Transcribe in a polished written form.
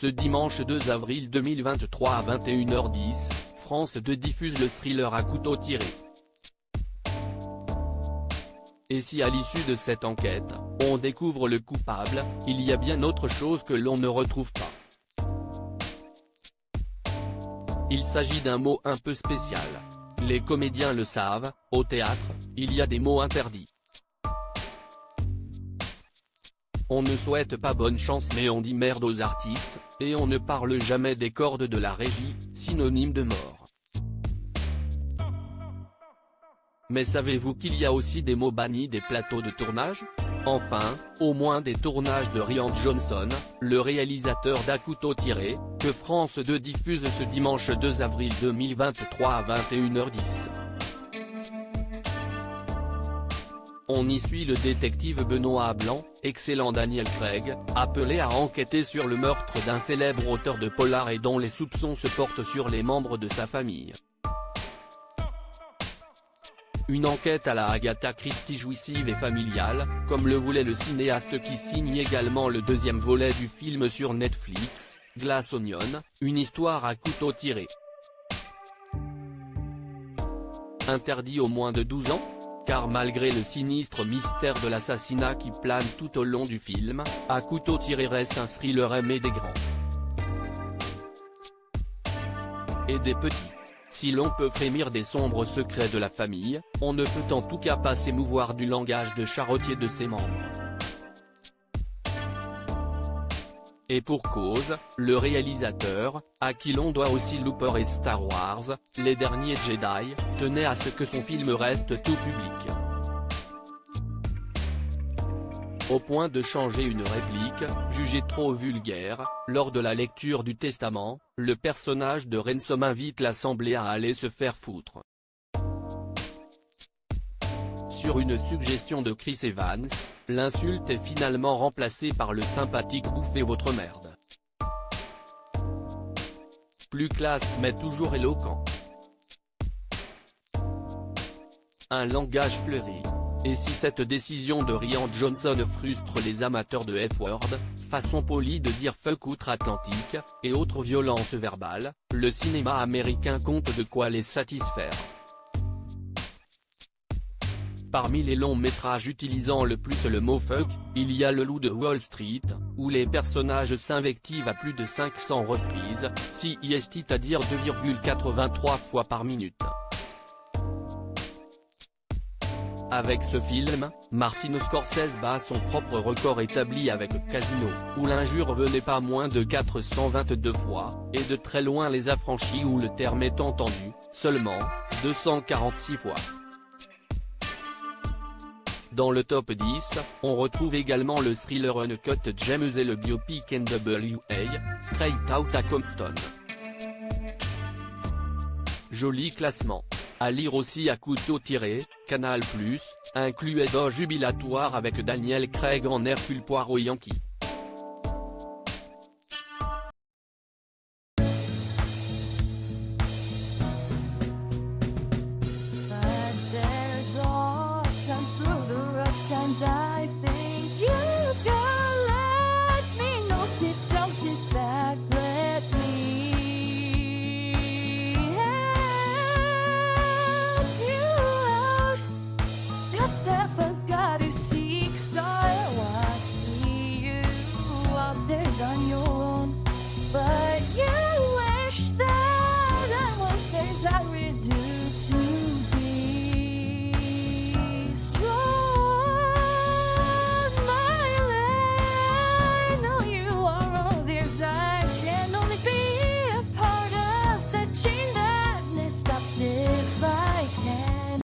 Ce dimanche 2 avril 2023 à 21h10, France 2 diffuse le thriller à couteau tiré. Et si à l'issue de cette enquête, on découvre le coupable, il y a bien autre chose que l'on ne retrouve pas. Il s'agit d'un mot un peu spécial. Les comédiens le savent, au théâtre, il y a des mots interdits. On ne souhaite pas bonne chance mais on dit merde aux artistes, et on ne parle jamais des cordes de la régie, synonyme de mort. Mais savez-vous qu'il y a aussi des mots bannis des plateaux de tournage? Enfin, au moins des tournages de Rian Johnson, le réalisateur d'À couteau tiré, que France 2 diffuse ce dimanche 2 avril 2023 à 21h10. On y suit le détective Benoît Blanc, excellent Daniel Craig, appelé à enquêter sur le meurtre d'un célèbre auteur de polar et dont les soupçons se portent sur les membres de sa famille. Une enquête à la Agatha Christie jouissive et familiale, comme le voulait le cinéaste qui signe également le deuxième volet du film sur Netflix, Glass Onion, une histoire à couteau tiré. Interdit aux moins de 12 ans? Car malgré le sinistre mystère de l'assassinat qui plane tout au long du film, À couteau tiré reste un thriller aimé des grands. Et des petits. Si l'on peut frémir des sombres secrets de la famille, on ne peut en tout cas pas s'émouvoir du langage de charretier de ses membres. Et pour cause, le réalisateur, à qui l'on doit aussi Looper et Star Wars, Les Derniers Jedi, tenait à ce que son film reste tout public. Au point de changer une réplique, jugée trop vulgaire, lors de la lecture du testament, le personnage de Ransom invite l'assemblée à aller se faire foutre. Sur une suggestion de Chris Evans, l'insulte est finalement remplacée par le sympathique « bouffez votre merde ». Plus classe mais toujours éloquent. Un langage fleuri. Et si cette décision de Rian Johnson frustre les amateurs de F-word, façon polie de dire fuck outre-Atlantique, et autres violences verbales, le cinéma américain compte de quoi les satisfaire. Parmi les longs métrages utilisant le plus le mot fuck, il y a Le Loup de Wall Street, où les personnages s'invectivent à plus de 500 reprises, c'est-à-dire 2,83 fois par minute. Avec ce film, Martin Scorsese bat son propre record établi avec Casino, où l'injure venait pas moins de 422 fois, et de très loin Les Affranchis où le terme est entendu, seulement, 246 fois. Dans le top 10, on retrouve également le thriller Uncut Gems et le biopic NWA, Straight Outta Compton. Joli classement. À lire aussi À couteau tiré, Canal+, inclut Edo jubilatoire avec Daniel Craig en Hercule Poirot Yankee. On your